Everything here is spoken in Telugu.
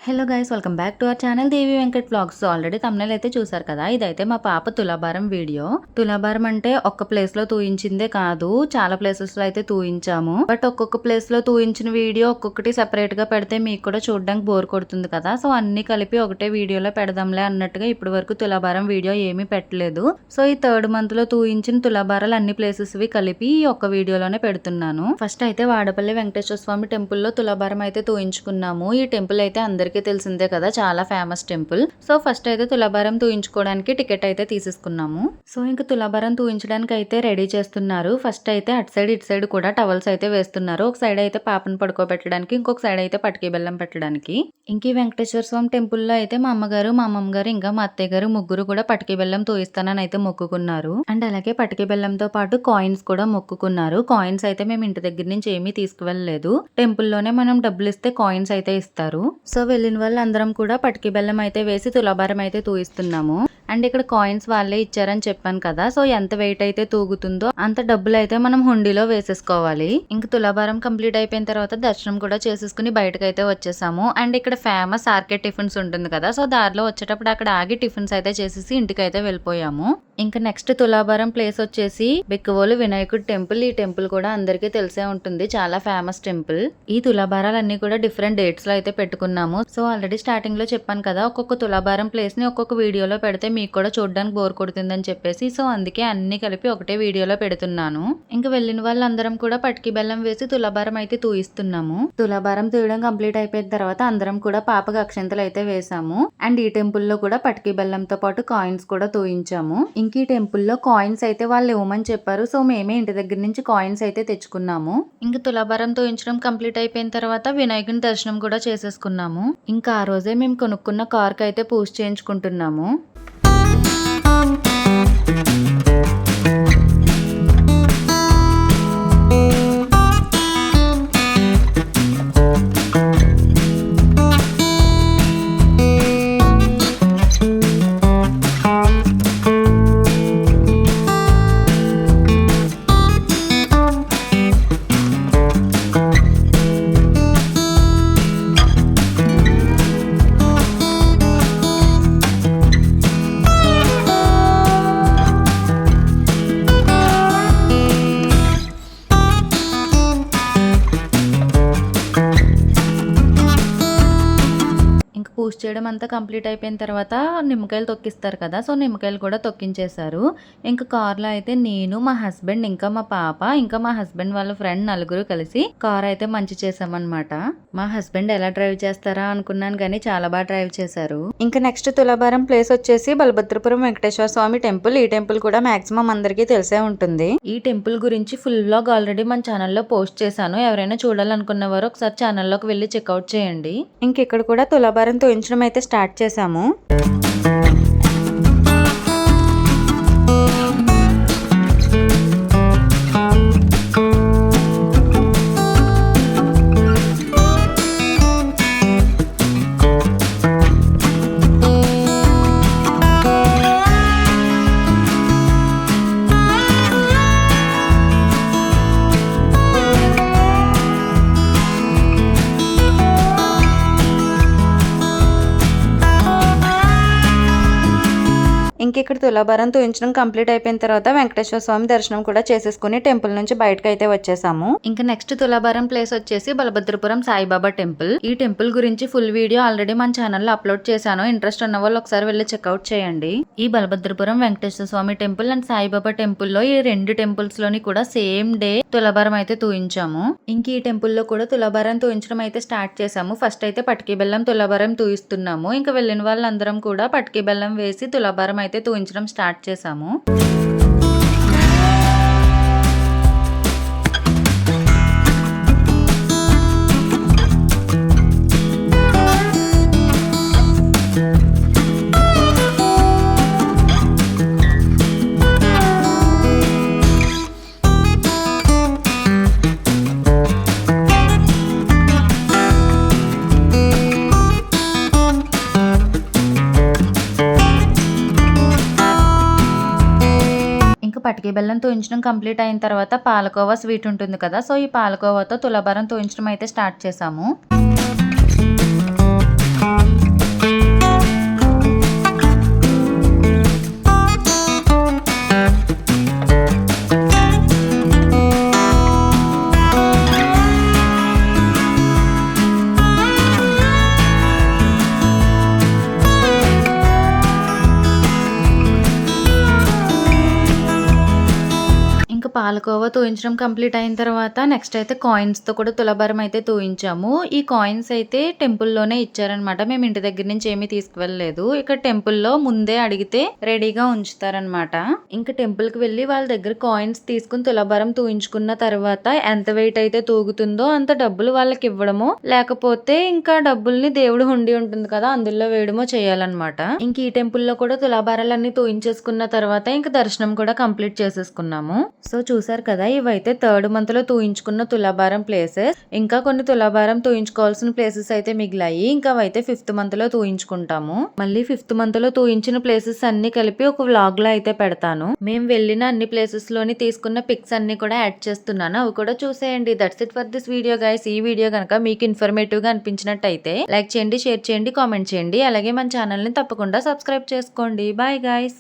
Hello guys, welcome back to our channel Devi Venkat vlogs. Already thumbnail అయితే చూసారు కదా. ఇదైతే మా పాప తులాభారం వీడియో. తులాభారం అంటే ఒక్క ప్లేస్ లో తూయించిందే కాదు, చాలా ప్లేసెస్ లో అయితే తూయించాము. బట్ ఒక్కొక్క ప్లేస్ లో తూయించిన వీడియో ఒక్కొక్కటి సెపరేట్ గా పెడితే మీకు కూడా చూడడానికి బోర్ కొడుతుంది కదా. సో అన్ని కలిపి ఒకటే వీడియోలో పెడదాంలే అన్నట్టుగా ఇప్పటి వరకు తులాభారం వీడియో ఏమీ పెట్టలేదు. సో ఈ 3rd month లో తూయించిన తులాభారాలు అన్ని ప్లేసెస్ వి కలిపి ఒక్క వీడియోలోనే పెడుతున్నాను. ఫస్ట్ అయితే వాడపల్లి వెంకటేశ్వర స్వామి టెంపుల్ లో తులాభారం అయితే తూయించుకున్నాము. ఈ టెంపుల్ అయితే అందరికీ తెలిసిందే కదా, చాలా ఫేమస్ టెంపుల్. సో ఫస్ట్ అయితే తులాభారం తూయించుకోవడానికి టికెట్ అయితే తీసేసుకున్నాము. సో ఇంకా తులాభారం తూయించడానికి అయితే రెడీ చేస్తున్నారు. ఫస్ట్ అయితే అటు సైడ్ ఇటు సైడ్ కూడా టవల్స్ అయితే వేస్తున్నారు. ఒక సైడ్ అయితే పాపను పడుకోబెట్టడానికి, ఇంకొక సైడ్ అయితే పటికీ బెల్లం పెట్టడానికి. ఇంక వెంకటేశ్వర స్వామి టెంపుల్ లో అయితే మా అమ్మగారు, మా అమ్మమ్మ గారు, ఇంకా మా అత్తయ్య గారు ముగ్గురు కూడా పటికీ బెల్లం తూయిస్తానని అయితే మొక్కుకున్నారు. అండ్ అలాగే పటికీ బెల్లంతో పాటు కాయిన్స్ కూడా మొక్కుకున్నారు. కాయిన్స్ అయితే మేము ఇంటి దగ్గర నుంచి ఏమీ తీసుకువెళ్ళలేదు. టెంపుల్ లోనే మనం డబ్బులు ఇస్తే కాయిన్స్ అయితే ఇస్తారు. సో వెళ్ళిన వాళ్ళు అందరం కూడా పటికీ బెల్లం అయితే వేసి తులాభారం అయితే తూయిస్తున్నాము. అండ్ ఇక్కడ కాయిన్స్ వాళ్ళే ఇచ్చారని చెప్పాను కదా. సో ఎంత వెయిట్ అయితే తూగుతుందో అంత డబ్బులు అయితే మనం హుండీలో వేసేసుకోవాలి. ఇంకా తులాభారం కంప్లీట్ అయిపోయిన తర్వాత దర్శనం కూడా చేసేసుకుని బయటకు అయితే వచ్చేసాము. అండ్ ఇక్కడ ఫేమస్ ఆర్కే టిఫిన్స్ ఉంటుంది కదా. సో దారిలో వచ్చేటప్పుడు అక్కడ ఆగి టిఫిన్స్ అయితే చేసేసి ఇంటికి అయితే వెళ్ళిపోయాము. ఇంకా నెక్స్ట్ తులాభారం ప్లేస్ వచ్చేసి బిక్కవోలు వినాయకుడి టెంపుల్. ఈ టెంపుల్ కూడా అందరికీ తెలిసే ఉంటుంది, చాలా ఫేమస్ టెంపుల్. ఈ తులాభారాలన్నీ కూడా డిఫరెంట్ డేట్స్ లో అయితే పెట్టుకున్నాము. సో ఆల్రెడీ స్టార్టింగ్ లో చెప్పాను కదా, ఒక్కొక్క తులాభారం ప్లేస్ ని ఒక్కొక్క వీడియోలో పెడితే మీకు కూడా చూడడానికి బోర్ కొడుతుందని చెప్పేసి సో అందుకే అన్ని కలిపి ఒకటే వీడియోలో పెడుతున్నాను. ఇంకా వెళ్ళిన వాళ్ళందరం కూడా పటికీ బెల్లం వేసి తులాభారం అయితే తూయిస్తున్నాము. తులాభారం తూయడం కంప్లీట్ అయిపోయిన తర్వాత అందరం కూడా పాపకు అక్షంతలు అయితే వేసాము. అండ్ ఈ టెంపుల్ లో కూడా పటికీ బెల్లంతో పాటు కాయిన్స్ కూడా తూయించాము. ఇంక ఈ టెంపుల్ లో కాయిన్స్ అయితే వాళ్ళు ఇవ్వమని చెప్పారు. సో మేమే ఇంటి దగ్గర నుంచి కాయిన్స్ అయితే తెచ్చుకున్నాము. ఇంకా తులాభారం తూయించడం కంప్లీట్ అయిపోయిన తర్వాత వినాయకుని దర్శనం కూడా చేసేసుకున్నాము. ఇంకా ఆ రోజే మేము కొనుక్కున్న కార్ కి అయితే పూజ చేయించుకుంటున్నాము. పూజ చేయడం అంతా కంప్లీట్ అయిపోయిన తర్వాత నిమ్మకాయలు తొక్కిస్తారు కదా. సో నిమ్మకాయలు కూడా తొక్కించేశారు. ఇంకా కార్లో అయితే నేను, మా హస్బెండ్, ఇంకా మా పాప, ఇంకా మా హస్బెండ్ వాళ్ళ ఫ్రెండ్ నలుగురు కలిసి కార్ అయితే మంచి చేసామన్నమాట. మా హస్బెండ్ ఎలా డ్రైవ్ చేస్తారా అనుకున్నాను కానీ చాలా బాగా డ్రైవ్ చేశారు. ఇంకా నెక్స్ట్ తులాభారం ప్లేస్ వచ్చేసి బలభద్రపురం వెంకటేశ్వర స్వామి టెంపుల్. ఈ టెంపుల్ కూడా మాక్సిమం అందరికీ తెలిసే ఉంటుంది. ఈ టెంపుల్ గురించి ఫుల్ వ్లాగ్ ఆల్రెడీ మన ఛానల్లో పోస్ట్ చేశాను. ఎవరైనా చూడాలనుకున్న వారు ఒకసారి ఛానల్లోకి వెళ్ళి చెక్అవుట్ చేయండి. ఇంక ఇక్కడ కూడా తులాభారం తూయించడం అయితే స్టార్ట్ చేసాము. ఇక్కడ తులాభారం తూయించడం కంప్లీట్ అయిపోయిన తర్వాత వెంకటేశ్వర స్వామి దర్శనం కూడా చేసేసుకుని టెంపుల్ నుంచి బయటకు అయితే వచ్చేసాము. ఇంకా నెక్స్ట్ తులాభారం ప్లేస్ వచ్చేసి బలభద్రపురం సాయిబాబా టెంపుల్. ఈ టెంపుల్ గురించి ఫుల్ వీడియో ఆల్రెడీ మన ఛానల్లో అప్లోడ్ చేశాను. ఇంట్రెస్ట్ ఉన్న వాళ్ళు ఒకసారి వెళ్ళి చెక్అవుట్ చేయండి. ఈ బలభద్రపురం వెంకటేశ్వర స్వామి టెంపుల్ అండ్ సాయిబాబా టెంపుల్ లో ఈ 2 టెంపుల్స్ లోని కూడా సేమ్ డే తులాభారం అయితే తూయించాము. ఇంక ఈ టెంపుల్ లో కూడా తులాభారం తూయించడం అయితే స్టార్ట్ చేసాము. ఫస్ట్ అయితే పటికీ బెల్లం తులాభారం తూయిస్తున్నాము. ఇంకా వెళ్ళిన వాళ్ళందరం కూడా పటికీ బెల్లం వేసి తులాభారం అయితే తూయించడం స్టార్ట్ చేసాము. పటికీ బెల్లం తూయించడం కంప్లీట్ అయిన తర్వాత పాలకోవా స్వీట్ ఉంటుంది కదా, సో ఈ పాలకోవాతో తులాభారం తూయించడం అయితే స్టార్ట్ చేసాము. పాలకోవా తూయించడం కంప్లీట్ అయిన తర్వాత నెక్స్ట్ అయితే కాయిన్స్ తో కూడా తులాభారం అయితే తూయించాము. ఈ కాయిన్స్ అయితే టెంపుల్ లోనే ఇచ్చారనమాట. మేము ఇంటి దగ్గర నుంచి ఏమీ తీసుకువెళ్ళలేదు. ఇక్కడ టెంపుల్ లో ముందే అడిగితే రెడీగా ఉంచుతారనమాట. ఇంకా టెంపుల్ కి వెళ్ళి వాళ్ళ దగ్గర కాయిన్స్ తీసుకుని తులాభారం తూయించుకున్న తర్వాత ఎంత వెయిట్ అయితే తూగుతుందో అంత డబ్బులు వాళ్ళకి ఇవ్వడమో, లేకపోతే ఇంకా డబ్బుల్ని దేవుడు హుండీ ఉంటుంది కదా అందులో వేయడమో చేయాలన్నమాట. ఇంక ఈ టెంపుల్ లో కూడా తులాభారాలన్నీ తూయించేసుకున్న తర్వాత ఇంకా దర్శనం కూడా కంప్లీట్ చేసేసుకున్నాము. సో చూసారు కదా, ఇవైతే థర్డ్ మంత్ లో తూయించుకున్న తులాభారం ప్లేసెస్. ఇంకా కొన్ని తులాభారం తూయించుకోవాల్సిన ప్లేసెస్ అయితే మిగిలాయి. ఇంకా అవైతే 5th మంత్ లో తూయించుకుంటాము. మళ్ళీ 5th మంత్ లో తూయించిన ప్లేసెస్ అన్ని కలిపి ఒక వ్లాగ్ లో అయితే పెడతాను. మేము వెళ్ళిన అన్ని ప్లేసెస్ లోని తీసుకున్న పిక్స్ అన్ని కూడా యాడ్ చేస్తున్నాను. అవి కూడా చూసేయండి. That's it for this video guys. ఈ వీడియో కనుక మీకు ఇన్ఫర్మేటివ్ గా అనిపించినట్టయితే లైక్ చేయండి, షేర్ చేయండి, కామెంట్ చేయండి. అలాగే మన ఛానల్ ని తప్పకుండా సబ్స్క్రైబ్ చేసుకోండి. Bye guys.